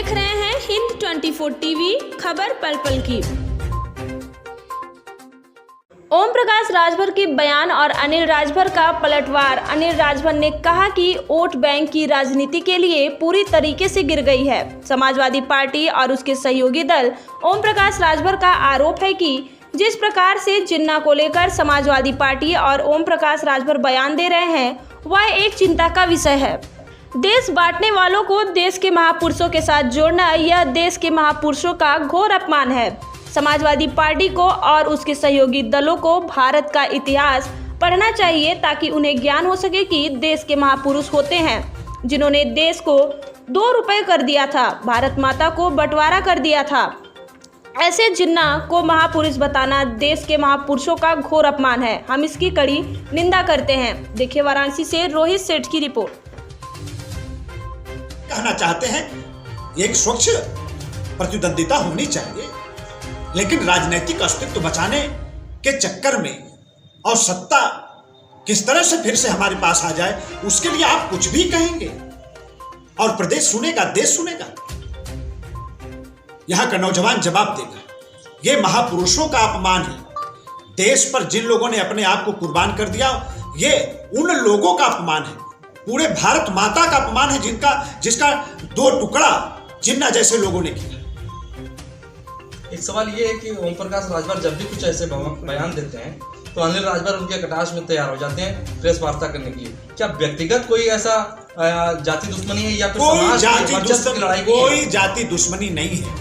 देख रहे हैं हिंद 24 टीवी, खबर पल पल की। ओम प्रकाश राजभर के बयान और अनिल राजभर का पलटवार। अनिल राजभर ने कहा कि वोट बैंक की राजनीति के लिए पूरी तरीके से गिर गई है। समाजवादी पार्टी और उसके सहयोगी दल ओम प्रकाश राजभर का आरोप है कि जिस प्रकार से जिन्ना को लेकर समाजवादी पार्टी और ओम प्रकाश राजभर बयान दे रहे हैं वह एक चिंता का विषय है। देश बांटने वालों को देश के महापुरुषों के साथ जोड़ना यह देश के महापुरुषों का घोर अपमान है। समाजवादी पार्टी को और उसके सहयोगी दलों को भारत का इतिहास पढ़ना चाहिए ताकि उन्हें ज्ञान हो सके कि देश के महापुरुष होते हैं जिन्होंने देश को 2 रुपये कर दिया था, भारत माता को बंटवारा कर दिया था। ऐसे जिन्ना को महापुरुष बताना देश के महापुरुषों का घोर अपमान है। हम इसकी कड़ी निंदा करते हैं। देखिए वाराणसी से रोहित सेठ की रिपोर्ट। कहना चाहते हैं एक स्वच्छ प्रतिद्वंदिता होनी चाहिए, लेकिन राजनीतिक अस्तित्व बचाने के चक्कर में और सत्ता किस तरह से फिर से हमारे पास आ जाए उसके लिए आप कुछ भी कहेंगे और प्रदेश सुनेगा, देश सुनेगा। यहां का नौजवान जवाब देगा। यह महापुरुषों का अपमान है। देश पर जिन लोगों ने अपने आप को कुर्बान कर दिया ये उन लोगों का अपमान है। पूरे भारत माता का अपमान है जिसका 2 टुकड़ा जिन्ना जैसे लोगों ने किया। एक सवाल ये है कि ओम प्रकाश राजभर जब भी कुछ ऐसे बयान देते हैं तो अनिल राजभर उनके कटाक्ष में तैयार हो जाते हैं प्रेस वार्ता करने के लिए। क्या व्यक्तिगत कोई ऐसा जाति दुश्मनी है या फिर कोई जाति दुश्मनी नहीं है।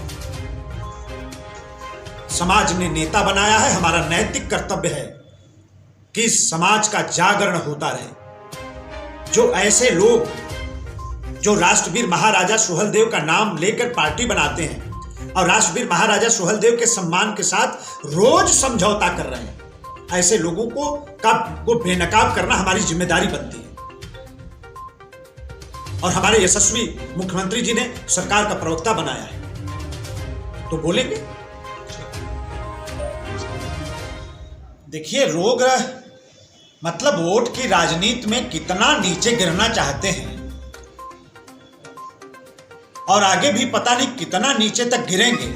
समाज ने नेता बनाया है। हमारा नैतिक कर्तव्य है कि समाज का जागरण होता रहे। जो ऐसे लोग जो राष्ट्रवीर महाराजा सुहेलदेव का नाम लेकर पार्टी बनाते हैं और राष्ट्रवीर महाराजा सुहेलदेव के सम्मान के साथ रोज समझौता कर रहे हैं, ऐसे लोगों को बेनकाब करना हमारी जिम्मेदारी बनती है। और हमारे यशस्वी मुख्यमंत्री जी ने सरकार का प्रवक्ता बनाया है तो बोलेंगे। देखिए, रोग मतलब वोट की राजनीति में कितना नीचे गिरना चाहते हैं और आगे भी पता नहीं कितना नीचे तक गिरेंगे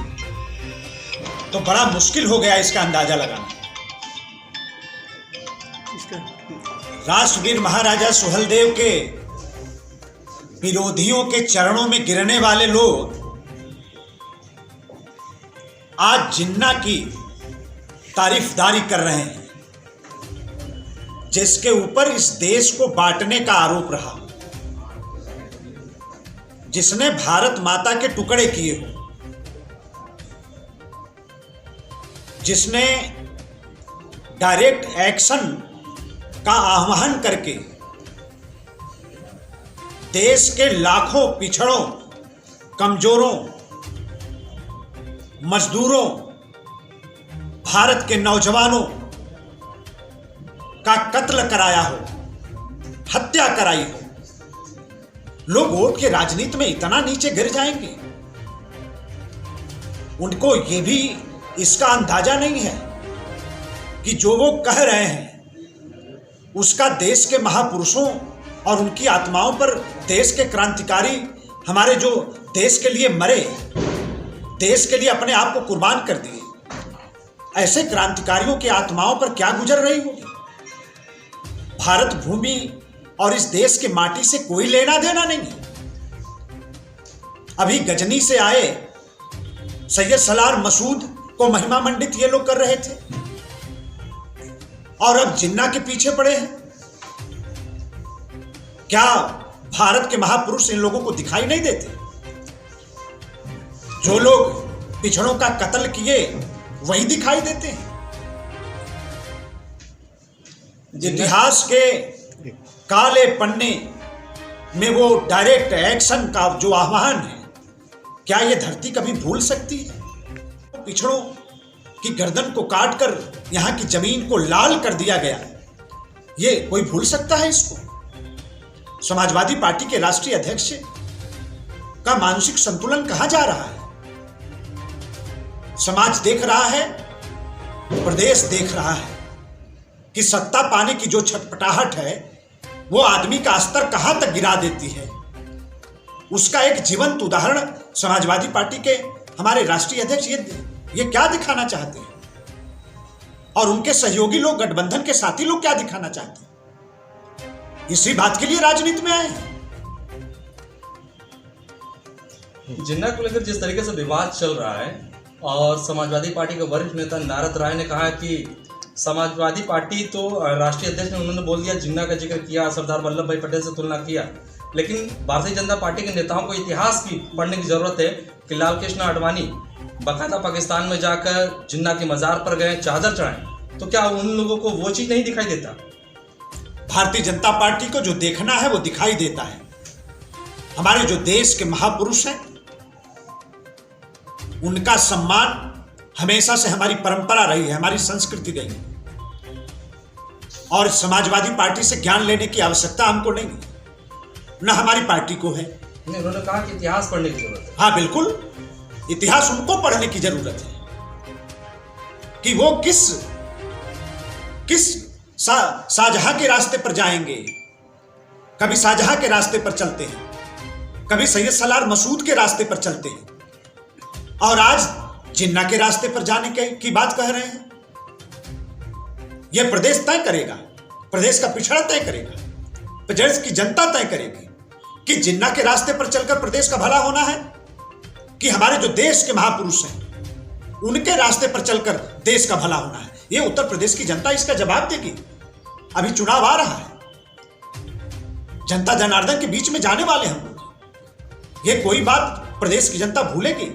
तो बड़ा मुश्किल हो गया इसका अंदाजा लगाना। राष्ट्रवीर महाराजा सुहेलदेव के विरोधियों के चरणों में गिरने वाले लोग आज जिन्ना की तारीफदारी कर रहे हैं जिसके ऊपर इस देश को बांटने का आरोप रहा, जिसने भारत माता के टुकड़े किए हो, जिसने डायरेक्ट एक्शन का आह्वान करके देश के लाखों पिछड़ों, कमजोरों, मजदूरों, भारत के नौजवानों का कत्ल कराया हो, हत्या कराई हो। लोग वोट के राजनीति में इतना नीचे गिर जाएंगे, उनको ये भी इसका अंदाजा नहीं है कि जो वो कह रहे हैं उसका देश के महापुरुषों और उनकी आत्माओं पर, देश के क्रांतिकारी, हमारे जो देश के लिए मरे, देश के लिए अपने आप को कुर्बान कर दिए, ऐसे क्रांतिकारियों की आत्माओं पर क्या गुजर रही होगी। भारत भूमि और इस देश के माटी से कोई लेना देना नहीं है। अभी गजनी से आए सैयद सलार मसूद को महिमा मंडित ये लोग कर रहे थे और अब जिन्ना के पीछे पड़े हैं। क्या भारत के महापुरुष इन लोगों को दिखाई नहीं देते? जो लोग पिछड़ों का कत्ल किए वही दिखाई देते हैं। इतिहास के काले पन्ने में वो डायरेक्ट एक्शन का जो आह्वान है, क्या ये धरती कभी भूल सकती है? पिछड़ों की गर्दन को काटकर यहां की जमीन को लाल कर दिया गया, ये कोई भूल सकता है इसको? समाजवादी पार्टी के राष्ट्रीय अध्यक्ष का मानसिक संतुलन कहां जा रहा है? समाज देख रहा है, प्रदेश देख रहा है कि सत्ता पाने की जो छटपटाहट है वो आदमी का स्तर कहां तक गिरा देती है। उसका एक जीवंत उदाहरण समाजवादी पार्टी के हमारे राष्ट्रीय अध्यक्ष ये क्या दिखाना चाहते हैं, और उनके सहयोगी लोग, गठबंधन के साथी लोग क्या दिखाना चाहते हैं। इसी बात के लिए राजनीति में आए हैं। जिन्ना को लेकर जिस तरीके से विवाद चल रहा है, और समाजवादी पार्टी के वरिष्ठ नेता नारद राय ने कहा कि समाजवादी पार्टी तो राष्ट्रीय अध्यक्ष ने उन्होंने बोल दिया, जिन्ना का जिक्र किया, सरदार वल्लभ भाई पटेल से तुलना किया, लेकिन भारतीय जनता पार्टी के नेताओं को इतिहास की पढ़ने की जरूरत है कि लाल कृष्ण आडवाणी बाकायदा पाकिस्तान में जाकर जिन्ना की मजार पर गए, चादर चढ़ाएं, तो क्या उन लोगों को वो चीज नहीं दिखाई देता? भारतीय जनता पार्टी को जो देखना है वो दिखाई देता है। हमारे जो देश के महापुरुष हैं उनका सम्मान हमेशा से हमारी परंपरा रही है, हमारी संस्कृति रही है, और समाजवादी पार्टी से ज्ञान लेने की आवश्यकता हमको नहीं, न हमारी पार्टी को है। नहीं, उन्होंने कहा कि इतिहास पढ़ने की जरूरत है। हाँ बिल्कुल, इतिहास उनको पढ़ने की जरूरत है कि वो किस शाहजहां के रास्ते पर जाएंगे। कभी शाहजहां के रास्ते पर चलते हैं, कभी सैयद सलार मसूद के रास्ते पर चलते हैं, और आज जिन्ना के रास्ते पर जाने की बात कह रहे हैं। यह प्रदेश तय करेगा, प्रदेश का पिछड़ा तय करेगा, प्रदेश की जनता तय करेगी कि जिन्ना के रास्ते पर चलकर प्रदेश का भला होना है, कि हमारे जो देश के महापुरुष हैं उनके रास्ते पर चलकर देश का भला होना है। यह उत्तर प्रदेश की जनता इसका जवाब देगी। अभी चुनाव आ रहा है, जनता जनार्दन के बीच में जाने वाले हम लोग। यह कोई बात प्रदेश की जनता भूलेगी?